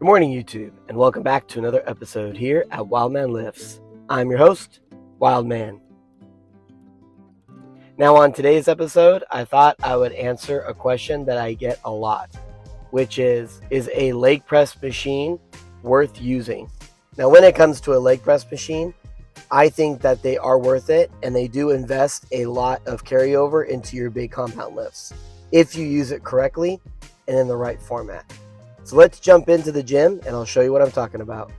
morning, YouTube, and welcome back to another episode here at WILDMAN Lifts. I'm your host, WILDMAN. Now on today's episode, I thought I would answer a question that I get a lot, which is a leg press machine worth using? Now when it comes to a leg press machine, I think that they are worth it, and they do invest a lot of carryover into your big compound lifts if you use it correctly and in the right format. So let's jump into the gym and I'll show you what I'm talking about.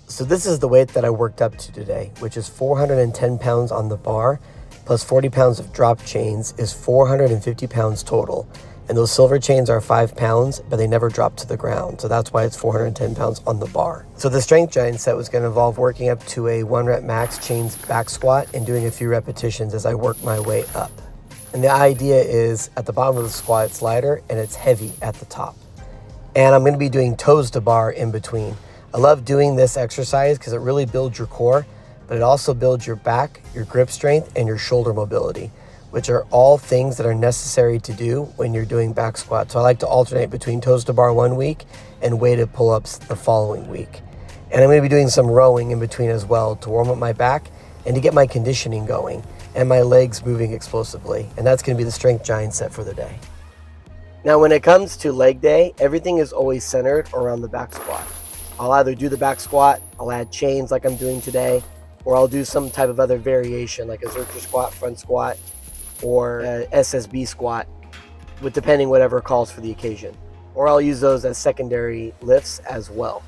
So this is the weight that I worked up to today, which is 410 pounds on the bar, plus 40 pounds of drop chains is 450 pounds total. And those silver chains are 5 pounds, but they never drop to the ground. So that's why it's 410 pounds on the bar. So the strength giant set was gonna involve working up to a 1 rep max chains back squat and doing a few repetitions as I work my way up. And the idea is at the bottom of the squat, it's lighter and it's heavy at the top. And I'm gonna be doing toes to bar in between. I love doing this exercise because it really builds your core, but it also builds your back, your grip strength, and your shoulder mobility, which are all things that are necessary to do when you're doing back squat. So I like to alternate between toes to bar 1 week and weighted pull-ups the following week. And I'm gonna be doing some rowing in between as well to warm up my back and to get my conditioning going and my legs moving explosively. And that's gonna be the strength giant set for the day. Now when it comes to leg day, everything is always centered around the back squat. I'll either do the back squat, I'll add chains like I'm doing today, or I'll do some type of other variation like a zercher squat, front squat, or a SSB squat, with depending whatever calls for the occasion. Or I'll use those as secondary lifts as well.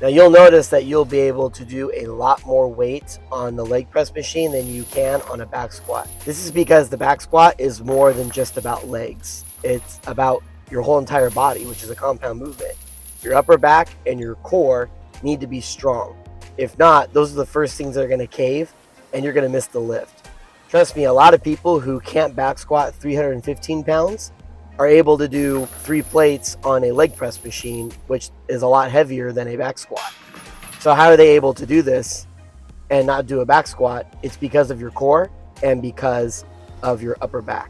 Now you'll notice that you'll be able to do a lot more weight on the leg press machine than you can on a back squat. This is because the back squat is more than just about legs. It's about your whole entire body, which is a compound movement. Your upper back and your core need to be strong. If not, those are the first things that are gonna cave and you're gonna miss the lift. Trust me, a lot of people who can't back squat 315 pounds are able to do 3 plates on a leg press machine, which is a lot heavier than a back squat. So how are they able to do this and not do a back squat? It's because of your core and because of your upper back.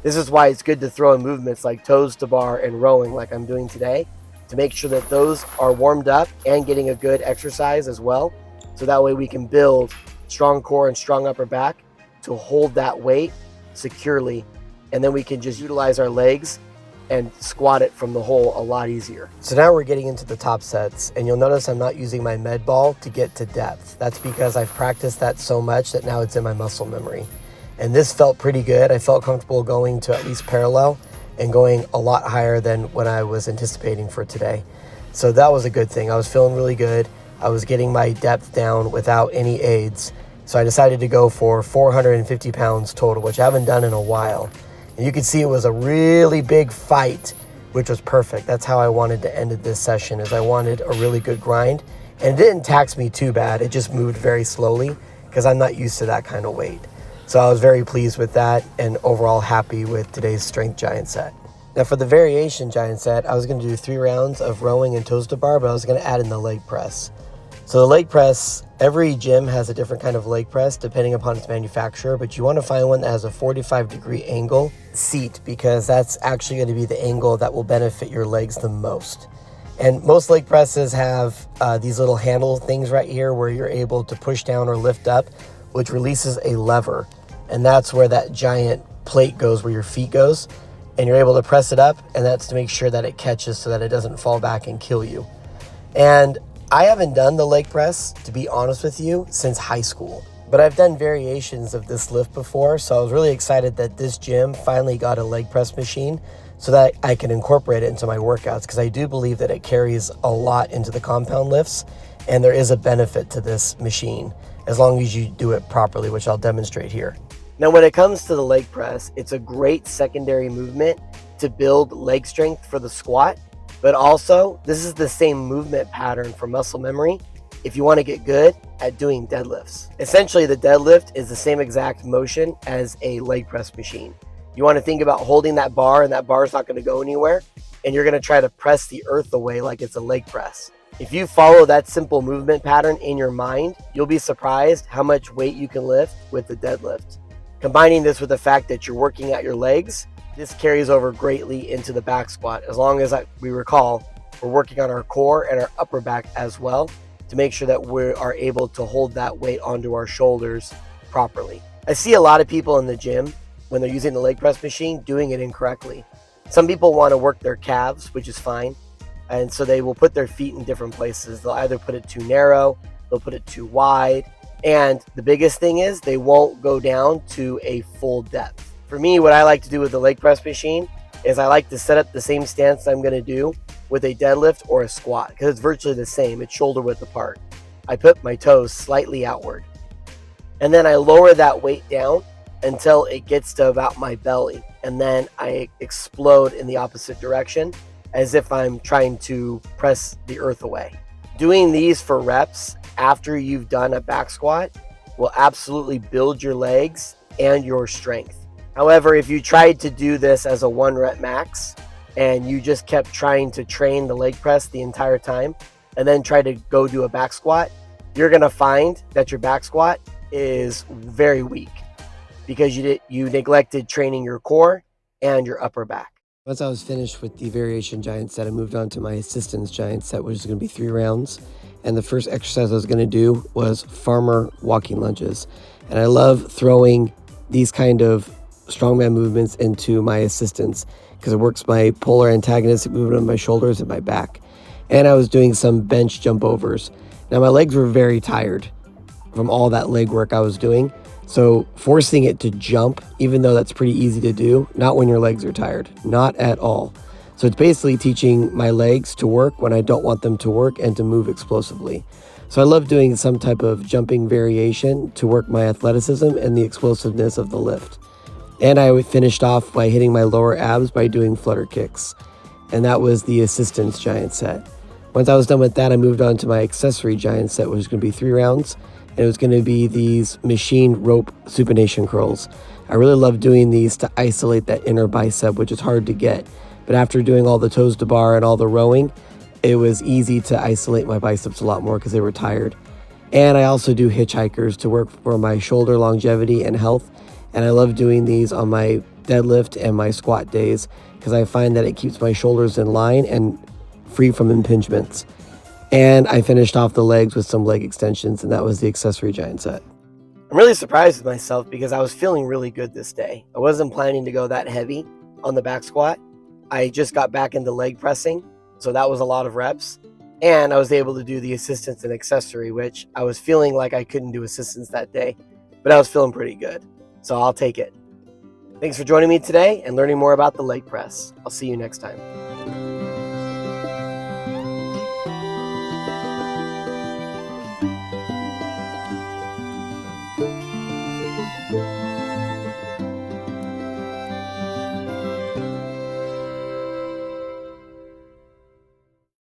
This is why it's good to throw in movements like toes to bar and rowing like I'm doing today to make sure that those are warmed up and getting a good exercise as well. So that way we can build strong core and strong upper back to hold that weight securely. And then we can just utilize our legs and squat it from the hole a lot easier. So now we're getting into the top sets, and you'll notice I'm not using my med ball to get to depth. That's because I've practiced that so much that now it's in my muscle memory. And this felt pretty good. I felt comfortable going to at least parallel and going a lot higher than what I was anticipating for today. So that was a good thing. I was feeling really good. I was getting my depth down without any aids. So I decided to go for 450 pounds total, which I haven't done in a while. And you can see it was a really big fight, which was perfect. That's how I wanted to end this session, is I wanted a really good grind. And it didn't tax me too bad. It just moved very slowly because I'm not used to that kind of weight. So I was very pleased with that and overall happy with today's strength giant set. Now for the variation giant set, I was gonna do 3 rounds of rowing and toes to bar, but I was gonna add in the leg press. So the leg press, every gym has a different kind of leg press depending upon its manufacturer, but you wanna find one that has a 45-degree angle seat because that's actually gonna be the angle that will benefit your legs the most. And most leg presses have these little handle things right here where you're able to push down or lift up, which releases a lever. And that's where that giant plate goes, where your feet goes. And you're able to press it up, and that's to make sure that it catches so that it doesn't fall back and kill you. And I haven't done the leg press, to be honest with you, since high school. But I've done variations of this lift before, so I was really excited that this gym finally got a leg press machine so that I can incorporate it into my workouts, because I do believe that it carries a lot into the compound lifts, and there is a benefit to this machine as long as you do it properly, which I'll demonstrate here. Now when it comes to the leg press, it's a great secondary movement to build leg strength for the squat, but also this is the same movement pattern for muscle memory if you want to get good at doing deadlifts. Essentially the deadlift is the same exact motion as a leg press machine. You want to think about holding that bar, and that bar is not going to go anywhere, and you're going to try to press the earth away like it's a leg press. If you follow that simple movement pattern in your mind, you'll be surprised how much weight you can lift with the deadlift. Combining this with the fact that you're working out your legs, this carries over greatly into the back squat. As long as we recall, we're working on our core and our upper back as well to make sure that we are able to hold that weight onto our shoulders properly. I see a lot of people in the gym when they're using the leg press machine doing it incorrectly. Some people want to work their calves, which is fine. And so they will put their feet in different places. They'll either put it too narrow, they'll put it too wide. And the biggest thing is they won't go down to a full depth. For me, what I like to do with the leg press machine is I like to set up the same stance I'm going to do with a deadlift or a squat because it's virtually the same. It's shoulder width apart. I put my toes slightly outward. And then I lower that weight down until it gets to about my belly. And then I explode in the opposite direction as if I'm trying to press the earth away. Doing these for reps after you've done a back squat will absolutely build your legs and your strength. However, if you tried to do this as a 1 rep max and you just kept trying to train the leg press the entire time and then try to go do a back squat, you're going to find that your back squat is very weak because you neglected training your core and your upper back. Once I was finished with the variation giant set, I moved on to my assistance giant set, which is going to be 3 rounds. And the first exercise I was going to do was farmer walking lunges. And I love throwing these kind of strongman movements into my assistance because it works my polar antagonistic movement on my shoulders and my back. And I was doing some bench jump overs. Now my legs were very tired from all that leg work I was doing. So forcing it to jump, even though that's pretty easy to do, not when your legs are tired, not at all. So it's basically teaching my legs to work when I don't want them to work and to move explosively. So I love doing some type of jumping variation to work my athleticism and the explosiveness of the lift. And I finished off by hitting my lower abs by doing flutter kicks. And that was the assistance giant set. Once I was done with that, I moved on to my accessory giant set, which was going to be 3 rounds. And it was going to be these machine rope supination curls. I really love doing these to isolate that inner bicep, which is hard to get. But after doing all the toes to bar and all the rowing, it was easy to isolate my biceps a lot more because they were tired. And I also do hitchhikers to work for my shoulder longevity and health. And I love doing these on my deadlift and my squat days because I find that it keeps my shoulders in line and free from impingements. And I finished off the legs with some leg extensions, and that was the accessory giant set. I'm really surprised with myself because I was feeling really good this day. I wasn't planning to go that heavy on the back squat. I just got back into leg pressing, so that was a lot of reps. And I was able to do the assistance and accessory, which I was feeling like I couldn't do assistance that day, but I was feeling pretty good. So I'll take it. Thanks for joining me today and learning more about the leg press. I'll see you next time.